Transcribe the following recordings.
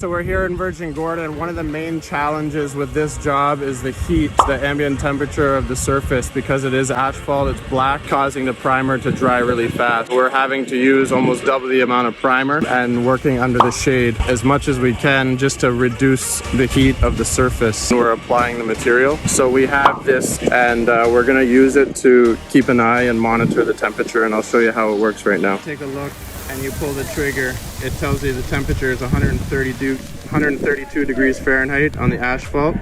So we're here in Virgin Gorda, and one of the main challenges with this job is the heat, the ambient temperature of the surface. Because it is asphalt, it's black, causing the primer to dry really fast. We're having to use almost double the amount of primer and working under the shade as much as we can just to reduce the heat of the surface. We're applying the material. So we have this, and we're gonna use it to keep an eye and monitor the temperature, and I'll show you how it works right now. Take a look. And you pull the trigger, it tells you the temperature is 132 degrees Fahrenheit on the asphalt.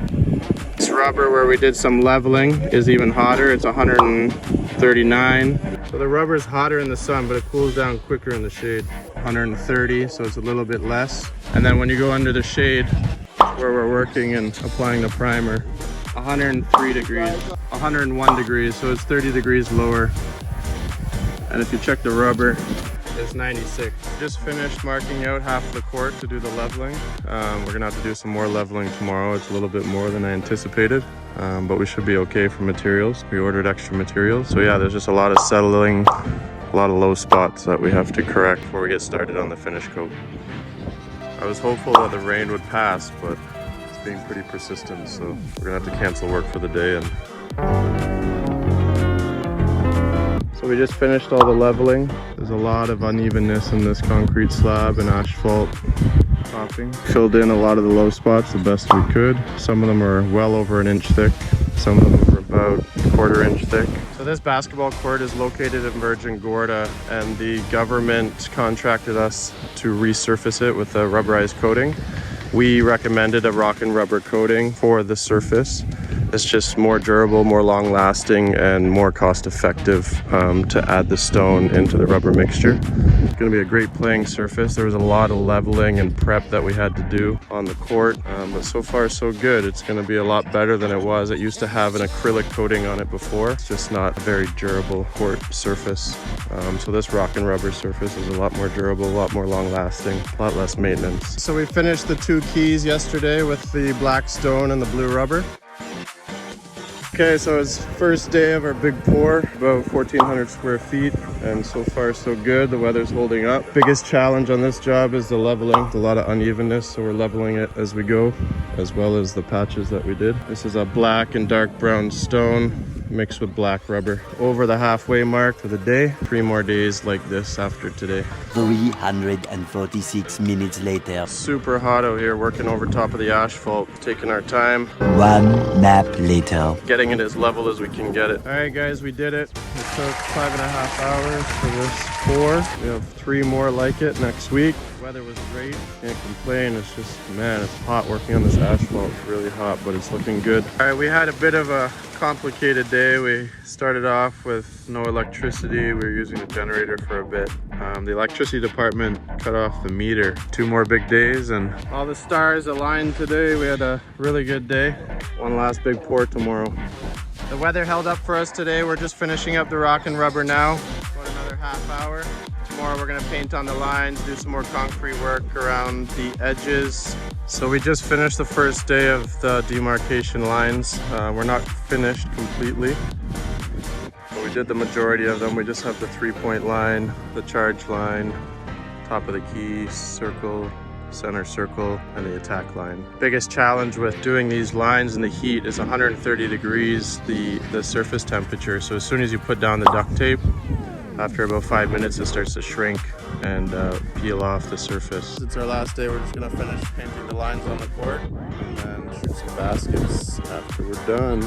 This rubber where we did some leveling is even hotter, it's 139. So the rubber is hotter in the sun, but it cools down quicker in the shade. 130, so it's a little bit less. And then when you go under the shade, where we're working and applying the primer, 103 degrees, 101 degrees, so it's 30 degrees lower. And if you check the rubber, it's 96. Just finished marking out half of the court to do the leveling. We're gonna have to do some more leveling tomorrow. It's a little bit more than I anticipated, but we should be okay for materials. We ordered extra materials. So yeah, there's just a lot of settling, a lot of low spots that we have to correct before we get started on the finish coat. I was hopeful that the rain would pass, but it's being pretty persistent, so we're gonna have to cancel work for the day. So we just finished all the leveling. There's a lot of unevenness in this concrete slab and asphalt topping. Filled in a lot of the low spots the best we could. Some of them are well over an inch thick. Some of them are about a quarter inch thick. So this basketball court is located in Virgin Gorda, and the government contracted us to resurface it with a rubberized coating. We recommended a rock and rubber coating for the surface. It's just more durable, more long lasting, and more cost effective to add the stone into the rubber mixture. It's gonna be a great playing surface. There was a lot of leveling and prep that we had to do on the court, but so far so good. It's gonna be a lot better than it was. It used to have an acrylic coating on it before. It's just not a very durable court surface. So this rock and rubber surface is a lot more durable, a lot more long lasting, a lot less maintenance. So we finished the two keys yesterday with the black stone and the blue rubber. Okay, so it's first day of our big pour, about 1,400 square feet, and so far so good. The weather's holding up. Biggest challenge on this job is the leveling. A lot of unevenness, so we're leveling it as we go, as well as the patches that we did. This is a black and dark brown stone mixed with black rubber. Over the halfway mark for the day. 3 more days like this after today. 346 minutes later. Super hot out here, working over top of the asphalt, taking our time. 1 nap later. Getting it as level as we can get it. All right guys, we did it. It took 5.5 hours for this pour. We have 3 more like it next week. Weather was great, can't complain. It's just, man, it's hot working on this asphalt. It's really hot, but it's looking good. All right, we had a bit of a complicated day. We started off with no electricity. We were using the generator for a bit. The electricity department cut off the meter. 2 more big days and all the stars aligned today. We had a really good day. One last big pour tomorrow. The weather held up for us today. We're just finishing up the rock and rubber now. About another half hour. Tomorrow we're gonna paint on the lines, do some more concrete work around the edges. So we just finished the first day of the demarcation lines. We're not finished completely, but we did the majority of them. We just have the 3-point line, the charge line, top of the key, circle, center circle, and the attack line. Biggest challenge with doing these lines in the heat is 130 degrees, the surface temperature. So as soon as you put down the duct tape, after about 5 minutes, it starts to shrink and peel off the surface. It's our last day. We're just gonna finish painting the lines on the court and then shoot some baskets after we're done.